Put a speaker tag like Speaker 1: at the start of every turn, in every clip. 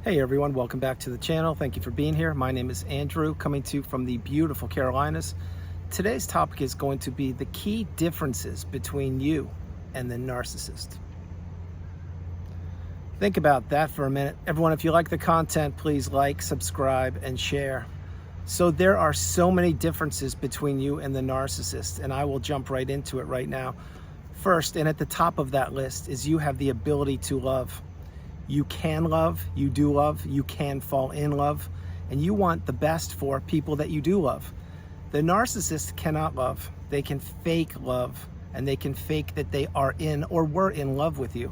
Speaker 1: Hey everyone, welcome back to the channel. Thank you for being here. My name is Andrew, coming to you from the beautiful Carolinas. Today's topic is going to be the key differences between you and the narcissist. Think about that for a minute. Everyone, if you like the content, please like, subscribe, and share. So there are so many differences between you and the narcissist, and I will jump right into it right now. First, and at the top of that list, is you have the ability to love. You can love, you do love, you can fall in love, and you want the best for people that you do love. The narcissist cannot love. They can fake love, and they can fake that they are in or were in love with you.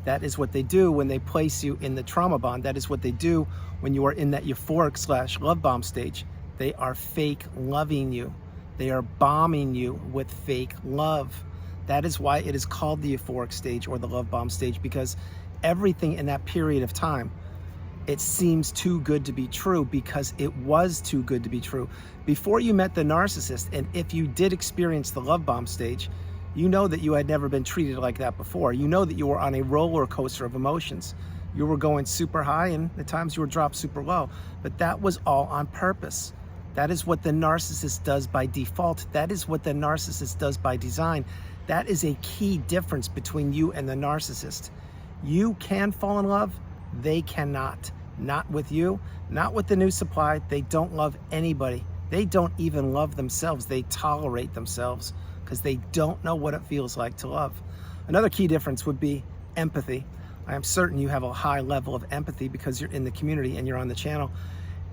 Speaker 1: That is what they do when they place you in the trauma bond. That is what they do when you are in that euphoric / love bomb stage. They are fake loving you. They are bombing you with fake love. That is why it is called the euphoric stage or the love bomb stage, because everything in that period of time, it seems too good to be true because it was too good to be true. Before you met the narcissist, and if you did experience the love bomb stage, you know that you had never been treated like that before. You know that you were on a roller coaster of emotions. You were going super high and at times you were dropped super low, but that was all on purpose. That is what the narcissist does by default. That is what the narcissist does by design. That is a key difference between you and the narcissist. You can fall in love, they cannot. Not with you, not with the new supply. They don't love anybody. They don't even love themselves. They tolerate themselves because they don't know what it feels like to love. Another key difference would be empathy. I am certain you have a high level of empathy because you're in the community and you're on the channel.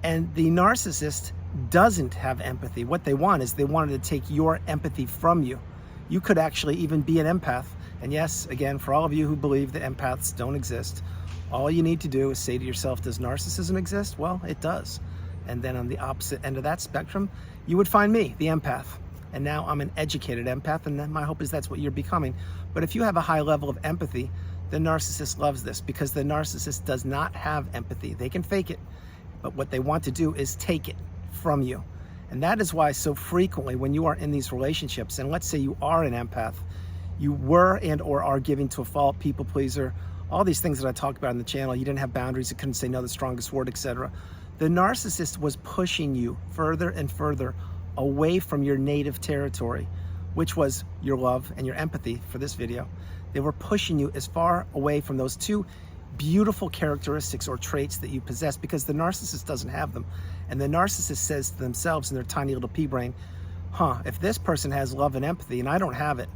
Speaker 1: And the narcissist doesn't have empathy. What they want is they wanted to take your empathy from you. You could actually even be an empath. And yes, again, for all of you who believe that empaths don't exist, all you need to do is say to yourself, does narcissism exist? Well, it does. And then on the opposite end of that spectrum, you would find me, the empath. And now I'm an educated empath, and then my hope is that's what you're becoming. But if you have a high level of empathy, the narcissist loves this because the narcissist does not have empathy. They can fake it, but what they want to do is take it from you. And that is why so frequently when you are in these relationships, and let's say you are an empath, you were and or are giving to a fault, people pleaser, all these things that I talk about on the channel, you didn't have boundaries, you couldn't say no, the strongest word, etc. The narcissist was pushing you further and further away from your native territory, which was your love and your empathy for this video. They were pushing you as far away from those two beautiful characteristics or traits that you possess, because the narcissist doesn't have them. And the narcissist says to themselves in their tiny little pea brain, if this person has love and empathy and I don't have it,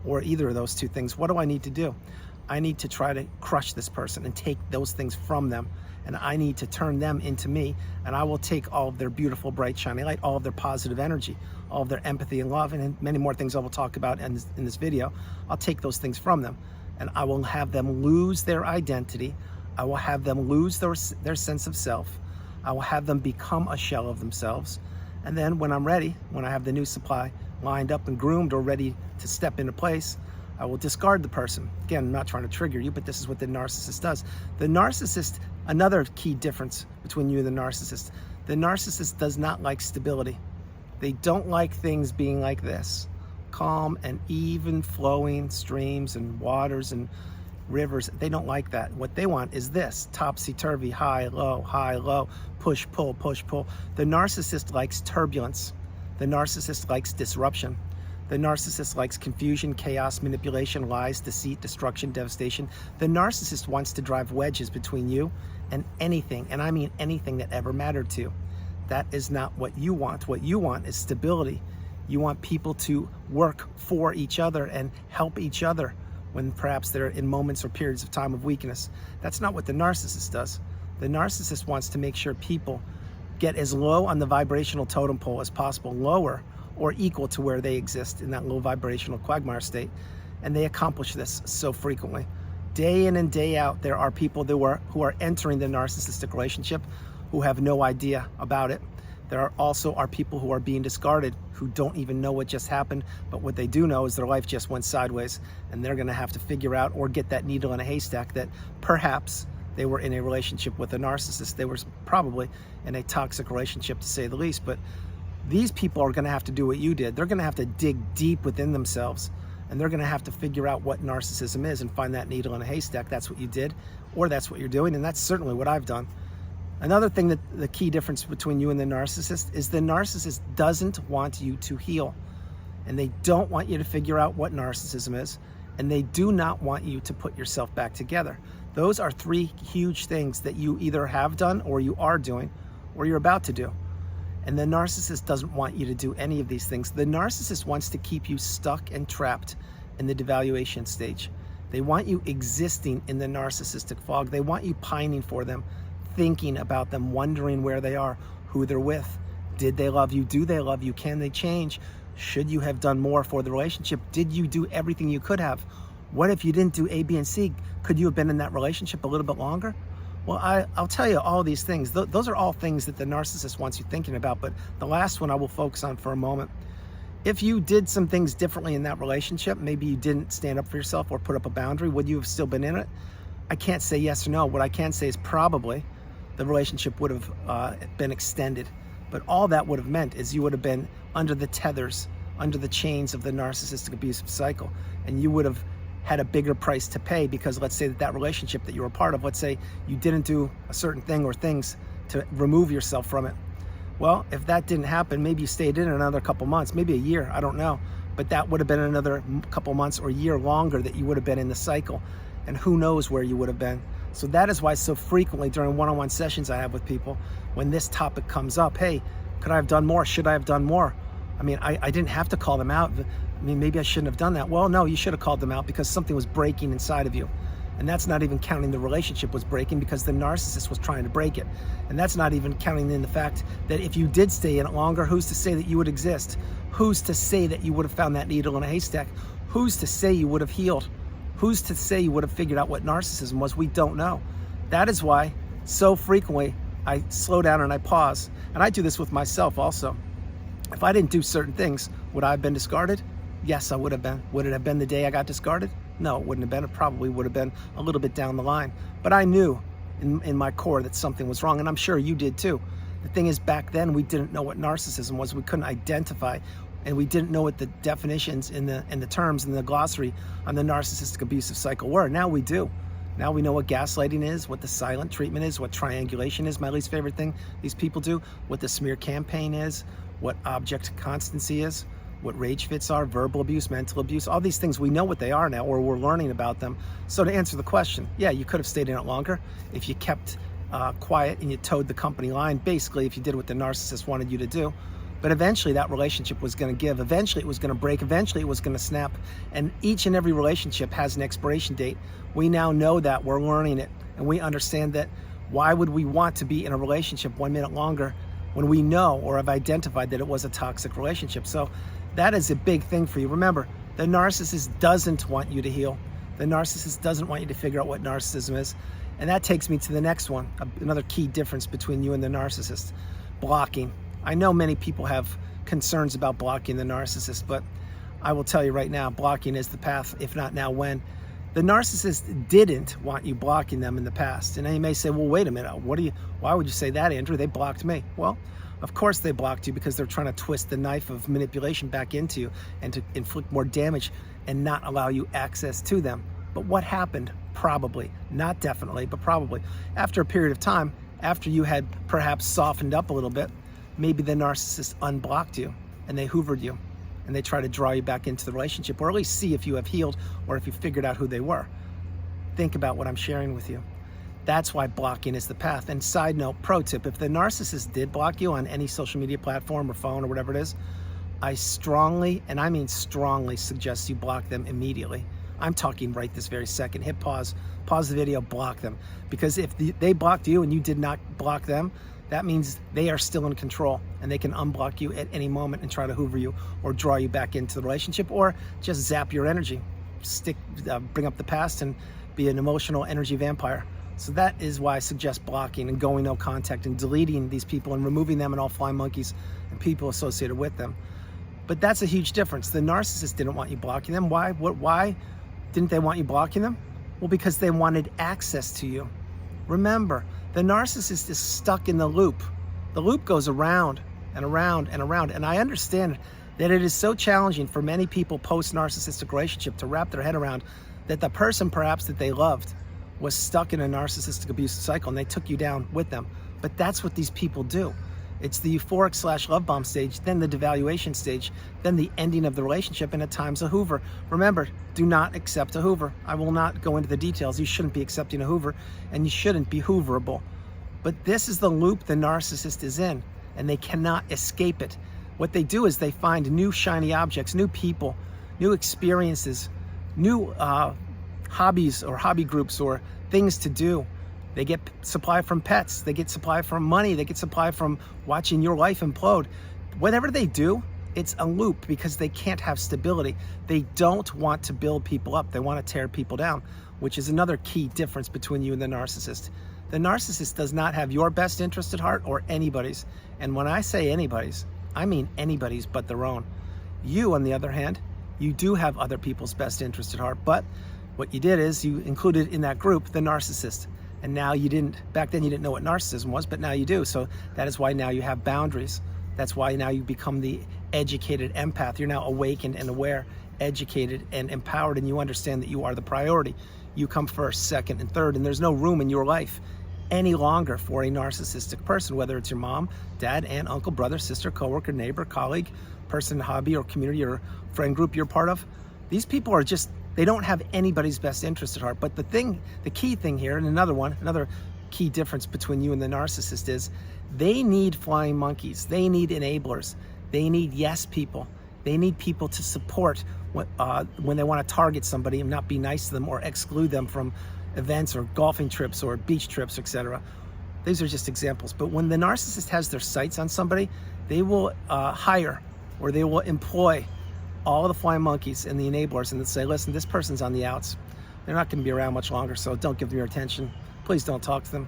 Speaker 1: or either of those two things, what do I need to do? I need to try to crush this person and take those things from them, and I need to turn them into me, and I will take all of their beautiful, bright, shiny light, all of their positive energy, all of their empathy and love, and many more things I will talk about in this video. I'll take those things from them, and I will have them lose their identity. I will have them lose their sense of self. I will have them become a shell of themselves, and then when I'm ready, when I have the new supply lined up and groomed or ready to step into place, I will discard the person. Again, I'm not trying to trigger you, but this is what the narcissist does. The narcissist, another key difference between you and the narcissist does not like stability. They don't like things being like this, calm and even flowing streams and waters and rivers. They don't like that. What they want is this, topsy-turvy, high, low, push, pull, push, pull. The narcissist likes turbulence. The narcissist likes disruption. The narcissist likes confusion, chaos, manipulation, lies, deceit, destruction, devastation. The narcissist wants to drive wedges between you and anything, and I mean anything that ever mattered to you. That is not what you want. What you want is stability. You want people to work for each other and help each other when perhaps they're in moments or periods of time of weakness. That's not what the narcissist does. The narcissist wants to make sure people get as low on the vibrational totem pole as possible, lower or equal to where they exist in that low vibrational quagmire state. And they accomplish this so frequently. Day in and day out, there are people who are entering the narcissistic relationship who have no idea about it. There also are people who are being discarded who don't even know what just happened, but what they do know is their life just went sideways, and they're gonna have to figure out or get that needle in a haystack that perhaps they were in a relationship with a narcissist. They were probably in a toxic relationship, to say the least, but these people are gonna have to do what you did. They're gonna have to dig deep within themselves, and they're gonna have to figure out what narcissism is and find that needle in a haystack. That's what you did, or that's what you're doing, and that's certainly what I've done. Another thing that the key difference between you and the narcissist is the narcissist doesn't want you to heal. And they don't want you to figure out what narcissism is. And they do not want you to put yourself back together. Those are three huge things that you either have done or you are doing or you're about to do. And the narcissist doesn't want you to do any of these things. The narcissist wants to keep you stuck and trapped in the devaluation stage. They want you existing in the narcissistic fog. They want you pining for them, thinking about them, wondering where they are, who they're with. Did they love you? Do they love you? Can they change? Should you have done more for the relationship? Did you do everything you could have? What if you didn't do A, B, and C? Could you have been in that relationship a little bit longer? Well, I'll tell you all these things. Those are all things that the narcissist wants you thinking about, but the last one I will focus on for a moment. If you did some things differently in that relationship, maybe you didn't stand up for yourself or put up a boundary, would you have still been in it? I can't say yes or no. What I can say is probably the relationship would have been extended. But all that would have meant is you would have been under the tethers, under the chains of the narcissistic abusive cycle. And you would have had a bigger price to pay because let's say that relationship that you were a part of, let's say you didn't do a certain thing or things to remove yourself from it. Well, if that didn't happen, maybe you stayed in another couple months, maybe a year, I don't know. But that would have been another couple months or year longer that you would have been in the cycle. And who knows where you would have been. So that is why so frequently during one-on-one sessions I have with people, when this topic comes up, hey, could I have done more? Should I have done more? I mean, I didn't have to call them out. I mean, maybe I shouldn't have done that. Well, no, you should have called them out because something was breaking inside of you. And that's not even counting the relationship was breaking because the narcissist was trying to break it. And that's not even counting in the fact that if you did stay in it longer, who's to say that you would exist? Who's to say that you would have found that needle in a haystack? Who's to say you would have healed? Who's to say you would have figured out what narcissism was? We don't know. That is why so frequently I slow down and I pause. And I do this with myself also. If I didn't do certain things, would I have been discarded? Yes, I would have been. Would it have been the day I got discarded? No, it wouldn't have been. It probably would have been a little bit down the line. But I knew in my core that something was wrong, and I'm sure you did too. The thing is, back then we didn't know what narcissism was. We couldn't identify, and we didn't know what the definitions in the terms in the glossary on the narcissistic abusive cycle were. Now we do. Now we know what gaslighting is, what the silent treatment is, what triangulation is, my least favorite thing these people do, what the smear campaign is, what object constancy is, what rage fits are, verbal abuse, mental abuse, all these things, we know what they are now, or we're learning about them. So to answer the question, yeah, you could have stayed in it longer if you kept quiet and you towed the company line, basically if you did what the narcissist wanted you to do. But eventually that relationship was going to give, eventually it was going to break, eventually it was going to snap. And each and every relationship has an expiration date. We now know that, we're learning it, and we understand that. Why would we want to be in a relationship 1 minute longer when we know or have identified that it was a toxic relationship? So that is a big thing for you. Remember, the narcissist doesn't want you to heal. The narcissist doesn't want you to figure out what narcissism is. And that takes me to the next one, another key difference between you and the narcissist: blocking. I know many people have concerns about blocking the narcissist, but I will tell you right now, blocking is the path, if not now, when. The narcissist didn't want you blocking them in the past. And then you may say, well, wait a minute, why would you say that, Andrew? They blocked me. Well, of course they blocked you because they're trying to twist the knife of manipulation back into you and to inflict more damage and not allow you access to them. But what happened? Probably, not definitely, but probably, after a period of time, after you had perhaps softened up a little bit, maybe the narcissist unblocked you and they hoovered you and they try to draw you back into the relationship, or at least see if you have healed or if you figured out who they were. Think about what I'm sharing with you. That's why blocking is the path. And side note, pro tip, if the narcissist did block you on any social media platform or phone or whatever it is, I strongly, and I mean strongly, suggest you block them immediately. I'm talking right this very second. Hit pause the video, block them. Because if they blocked you and you did not block them, that means they are still in control and they can unblock you at any moment and try to hoover you or draw you back into the relationship, or just zap your energy, bring up the past and be an emotional energy vampire. So that is why I suggest blocking and going no contact and deleting these people and removing them and all flying monkeys and people associated with them. But that's a huge difference. The narcissist didn't want you blocking them. Why? Why didn't they want you blocking them? Well, because they wanted access to you. Remember, the narcissist is stuck in the loop. The loop goes around and around and around. And I understand that it is so challenging for many people post-narcissistic relationship to wrap their head around that the person perhaps that they loved was stuck in a narcissistic abuse cycle and they took you down with them. But that's what these people do. It's the euphoric / love bomb stage, then the devaluation stage, then the ending of the relationship, and at times a Hoover. Remember, do not accept a Hoover. I will not go into the details. You shouldn't be accepting a Hoover, and you shouldn't be Hooverable. But this is the loop the narcissist is in, and they cannot escape it. What they do is they find new shiny objects, new people, new experiences, new hobbies or hobby groups or things to do. They get supply from pets, they get supply from money, they get supply from watching your life implode. Whatever they do, it's a loop because they can't have stability. They don't want to build people up. They want to tear people down, which is another key difference between you and the narcissist. The narcissist does not have your best interest at heart or anybody's. And when I say anybody's, I mean anybody's but their own. You, on the other hand, you do have other people's best interest at heart, but what you did is you included in that group the narcissist. And now you didn't, back then you didn't know what narcissism was, but now you do. So that is why now you have boundaries. That's why now you become the educated empath. You're now awakened and aware, educated and empowered, and you understand that you are the priority. You come first, second, and third, and there's no room in your life any longer for a narcissistic person, whether it's your mom, dad, aunt, uncle, brother, sister, coworker, neighbor, colleague, person, hobby, or community, or friend group you're part of. These people are just, they don't have anybody's best interest at heart. But the key thing here, and another key difference between you and the narcissist is they need flying monkeys. They need enablers. They need yes people. They need people to support when they want to target somebody and not be nice to them or exclude them from events or golfing trips or beach trips, etc. These are just examples. But when the narcissist has their sights on somebody, they will hire or they will employ all the flying monkeys and the enablers, and they'll say, listen, this person's on the outs. They're not going to be around much longer, so don't give them your attention. Please don't talk to them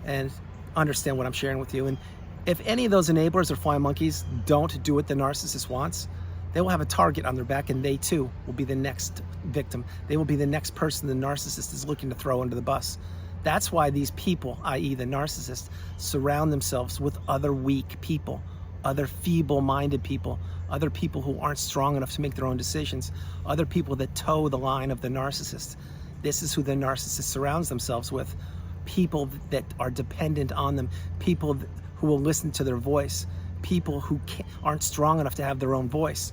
Speaker 1: and understand what I'm sharing with you. And if any of those enablers or flying monkeys don't do what the narcissist wants, they will have a target on their back, and they too will be the next victim. They will be the next person the narcissist is looking to throw under the bus. That's why these people, i.e. the narcissist, surround themselves with other weak people, other feeble-minded people, other people who aren't strong enough to make their own decisions, other people that toe the line of the narcissist. This is who the narcissist surrounds themselves with. People that are dependent on them, people who will listen to their voice, people who aren't strong enough to have their own voice.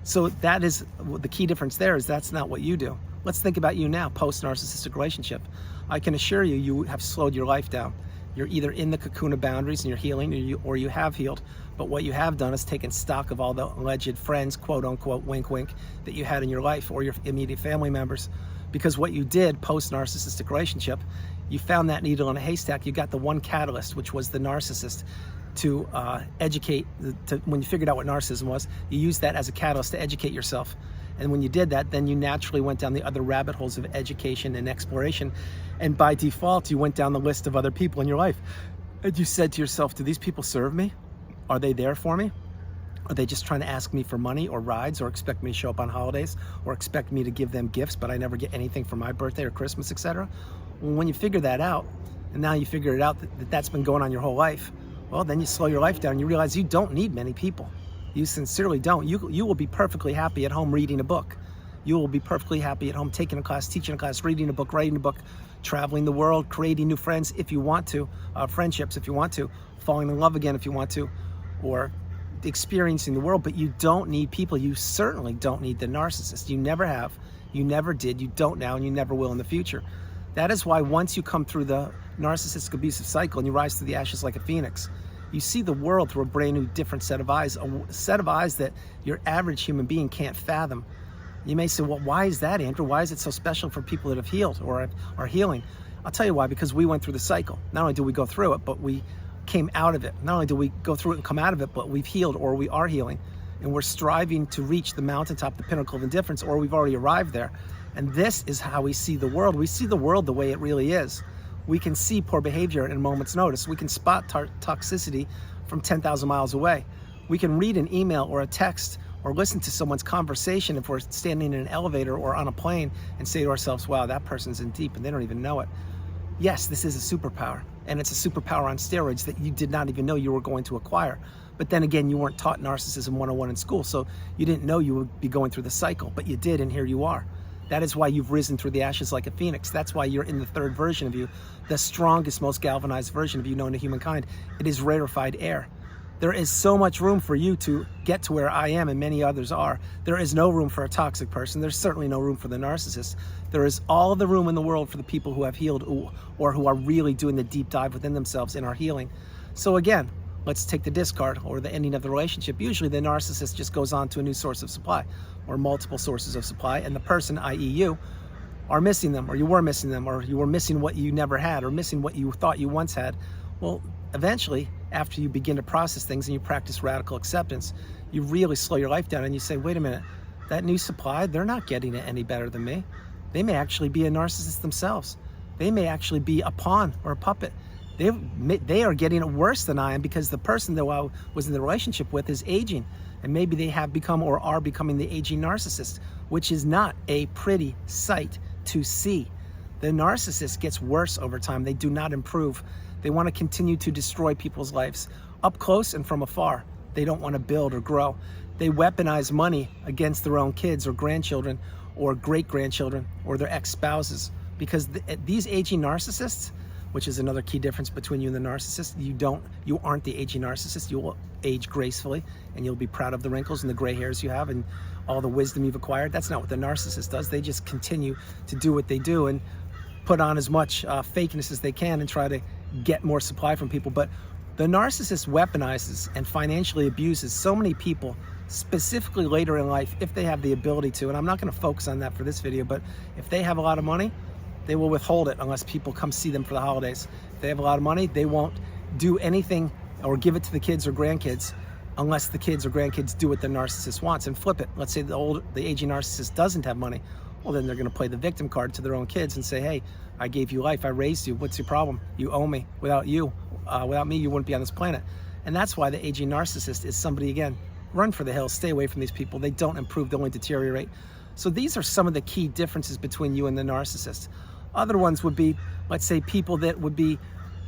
Speaker 1: So that is the key difference there, is that's not what you do. Let's think about you now, post-narcissistic relationship. I can assure you, you have slowed your life down. You're either in the cocoon of boundaries and you're healing, or you have healed. But what you have done is taken stock of all the alleged friends, quote unquote, wink wink, that you had in your life, or your immediate family members. Because what you did post-narcissistic relationship, you found that needle in a haystack. You got the one catalyst, which was the narcissist, to educate. When you figured out what narcissism was, you used that as a catalyst to educate yourself. And when you did that, then you naturally went down the other rabbit holes of education and exploration. And by default, you went down the list of other people in your life. And you said to yourself, do these people serve me? Are they there for me? Are they just trying to ask me for money or rides, or expect me to show up on holidays, or expect me to give them gifts, but I never get anything for my birthday or Christmas, etc.? Well, when you figure that out, and now you figure it out that that's been going on your whole life, well, then you slow your life down and you realize you don't need many people. You sincerely don't. You will be perfectly happy at home reading a book. You will be perfectly happy at home taking a class, teaching a class, reading a book, writing a book, traveling the world, creating new friends if you want to, friendships if you want to, falling in love again if you want to, or experiencing the world. But you don't need people. You certainly don't need the narcissist. You never have, you never did, you don't now, and you never will in the future. That is why once you come through the narcissistic abusive cycle and you rise to the ashes like a phoenix, you see the world through a brand new different set of eyes, a set of eyes that your average human being can't fathom. You may say, well, why is that, Andrew? Why is it so special for people that have healed or are healing? I'll tell you why, because we went through the cycle. Not only did we go through it, but we came out of it. Not only did we go through it and come out of it, but we've healed, or we are healing. And we're striving to reach the mountaintop, the pinnacle of indifference, or we've already arrived there. And this is how we see the world. We see the world the way it really is. We can see poor behavior in a moment's notice. We can spot toxicity from 10,000 miles away. We can read an email or a text or listen to someone's conversation if we're standing in an elevator or on a plane and say to ourselves, wow, that person's in deep and they don't even know it. Yes, this is a superpower, and it's a superpower on steroids that you did not even know you were going to acquire. But then again, you weren't taught Narcissism 101 in school, so you didn't know you would be going through the cycle, but you did, and here you are. That is why you've risen through the ashes like a phoenix. That's why you're in the third version of you, the strongest, most galvanized version of you known to humankind. It is rarefied air. There is so much room for you to get to where I am and many others are. There is no room for a toxic person. There's certainly no room for the narcissist. There is all the room in the world for the people who have healed or who are really doing the deep dive within themselves and are healing. So again, let's take the discard or the ending of the relationship. Usually the narcissist just goes on to a new source of supply or multiple sources of supply, and the person, i.e. you, are missing them, or you were missing them, or you were missing what you never had, or missing what you thought you once had. Well, eventually, after you begin to process things and you practice radical acceptance, you really slow your life down and you say, wait a minute, that new supply, they're not getting it any better than me. They may actually be a narcissist themselves. They may actually be a pawn or a puppet. They are getting it worse than I am, because the person that I was in the relationship with is aging, and maybe they have become or are becoming the aging narcissist, which is not a pretty sight to see. The narcissist gets worse over time. They do not improve. They want to continue to destroy people's lives up close and from afar. They don't want to build or grow. They weaponize money against their own kids or grandchildren or great-grandchildren or their ex-spouses, because these aging narcissists, which is another key difference between you and the narcissist, you aren't the aging narcissist. You will age gracefully and you'll be proud of the wrinkles and the gray hairs you have and all the wisdom you've acquired. That's not what the narcissist does. They just continue to do what they do and put on as much fakeness as they can and try to get more supply from people. But the narcissist weaponizes and financially abuses so many people, specifically later in life, if they have the ability to. And I'm not going to focus on that for this video, but if they have a lot of money, they will withhold it unless people come see them for the holidays. If they have a lot of money, they won't do anything or give it to the kids or grandkids unless the kids or grandkids do what the narcissist wants. And flip it. Let's say the aging narcissist doesn't have money. Well, then they're going to play the victim card to their own kids and say, hey, I gave you life, I raised you, what's your problem? You owe me. Without you, without me, you wouldn't be on this planet. And that's why the aging narcissist is somebody, again, run for the hills, stay away from these people. They don't improve, they only deteriorate. So these are some of the key differences between you and the narcissist. Other ones would be, let's say, people that would be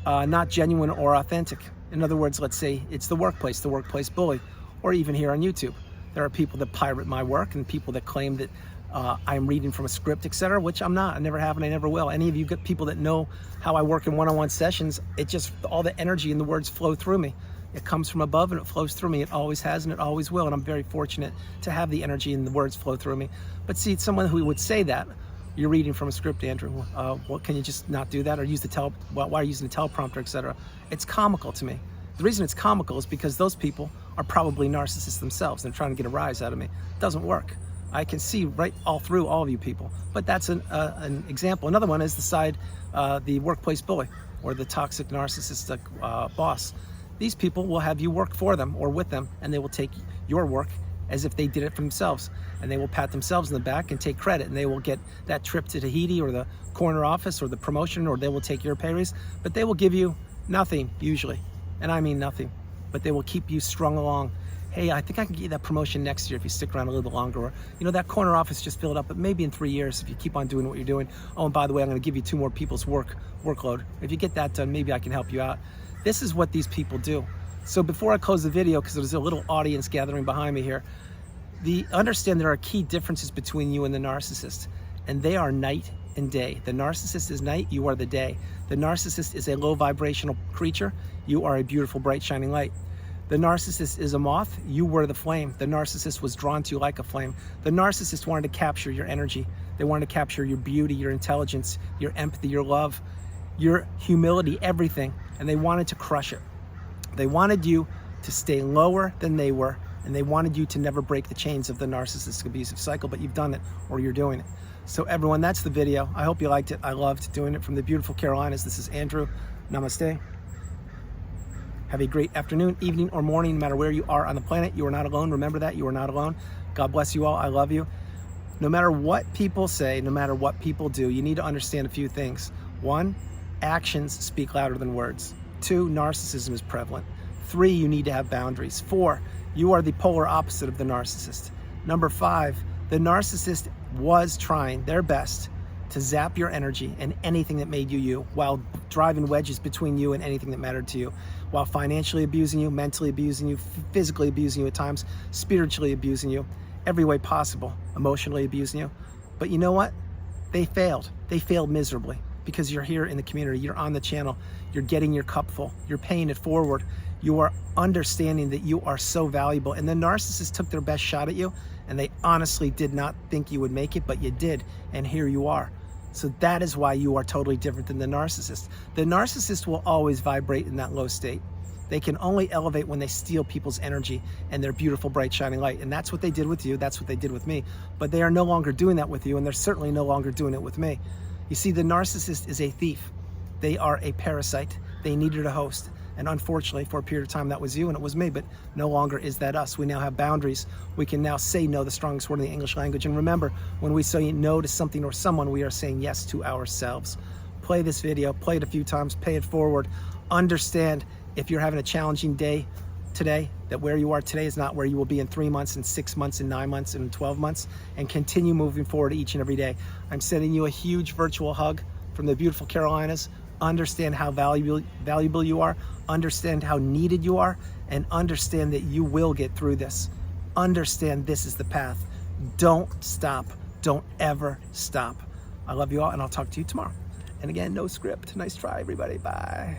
Speaker 1: not genuine or authentic. In other words, let's say it's the workplace bully, or even here on YouTube. There are people that pirate my work and people that claim that I'm reading from a script, etc., which I'm not. I never have and I never will. Any of you get people that know how I work in one-on-one sessions, it just, all the energy and the words flow through me. It comes from above and it flows through me. It always has and it always will. And I'm very fortunate to have the energy and the words flow through me. But see, someone who would say that, you're reading from a script, Andrew, what, can you just not do that? Or use the why are you using the teleprompter, etc.? It's comical to me. The reason it's comical is because those people are probably narcissists themselves. They're trying to get a rise out of me. It doesn't work. I can see right all through all of you people. But that's an example. Another one is the workplace bully or the toxic narcissistic boss. These people will have you work for them or with them, and they will take your work as if they did it for themselves. And they will pat themselves in the back and take credit, and they will get that trip to Tahiti or the corner office or the promotion, or they will take your pay raise, but they will give you nothing usually. And I mean nothing, but they will keep you strung along. Hey, I think I can get you that promotion next year if you stick around a little bit longer. Or, you know, that corner office just filled up, but maybe in 3 years if you keep on doing what you're doing. Oh, and by the way, I'm going to give you 2 more people's workload. If you get that done, maybe I can help you out. This is what these people do. So before I close the video, because there's a little audience gathering behind me here, understand there are key differences between you and the narcissist, and they are night and day. The narcissist is night, you are the day. The narcissist is a low vibrational creature, you are a beautiful, bright, shining light. The narcissist is a moth, you were the flame. The narcissist was drawn to you like a flame. The narcissist wanted to capture your energy. They wanted to capture your beauty, your intelligence, your empathy, your love, your humility, everything, and they wanted to crush it. They wanted you to stay lower than they were, and they wanted you to never break the chains of the narcissistic abusive cycle, but you've done it, or you're doing it. So everyone, that's the video. I hope you liked it. I loved doing it from the beautiful Carolinas. This is Andrew. Namaste. Have a great afternoon, evening, or morning, no matter where you are on the planet. You are not alone. Remember that. You are not alone. God bless you all. I love you. No matter what people say, no matter what people do, you need to understand a few things. 1, actions speak louder than words. 2, narcissism is prevalent. 3, you need to have boundaries. 4, you are the polar opposite of the narcissist. Number 5, the narcissist was trying their best to zap your energy and anything that made you you, while driving wedges between you and anything that mattered to you, while financially abusing you, mentally abusing you, physically abusing you at times, spiritually abusing you, every way possible, emotionally abusing you. But you know what? They failed. They failed miserably because you're here in the community. You're on the channel. You're getting your cup full. You're paying it forward. You are understanding that you are so valuable. And the narcissist took their best shot at you, and they honestly did not think you would make it, but you did. And here you are. So that is why you are totally different than the narcissist. The narcissist will always vibrate in that low state. They can only elevate when they steal people's energy and their beautiful, bright, shining light. And that's what they did with you. That's what they did with me. But they are no longer doing that with you, and they're certainly no longer doing it with me. You see, the narcissist is a thief. They are a parasite. They needed a host. And unfortunately, for a period of time, that was you and it was me, but no longer is that us. We now have boundaries. We can now say no, the strongest word in the English language. And remember, when we say no to something or someone, we are saying yes to ourselves. Play this video, play it a few times, pay it forward. Understand if you're having a challenging day today, that where you are today is not where you will be in 3 months, in 6 months, in 9 months, and in 12 months, and continue moving forward each and every day. I'm sending you a huge virtual hug from the beautiful Carolinas. Understand how valuable you are, understand how needed you are, and understand that you will get through this. Understand this is the path. Don't stop. Don't ever stop. I love you all, and I'll talk to you tomorrow. And again, no script. Nice try, everybody. Bye.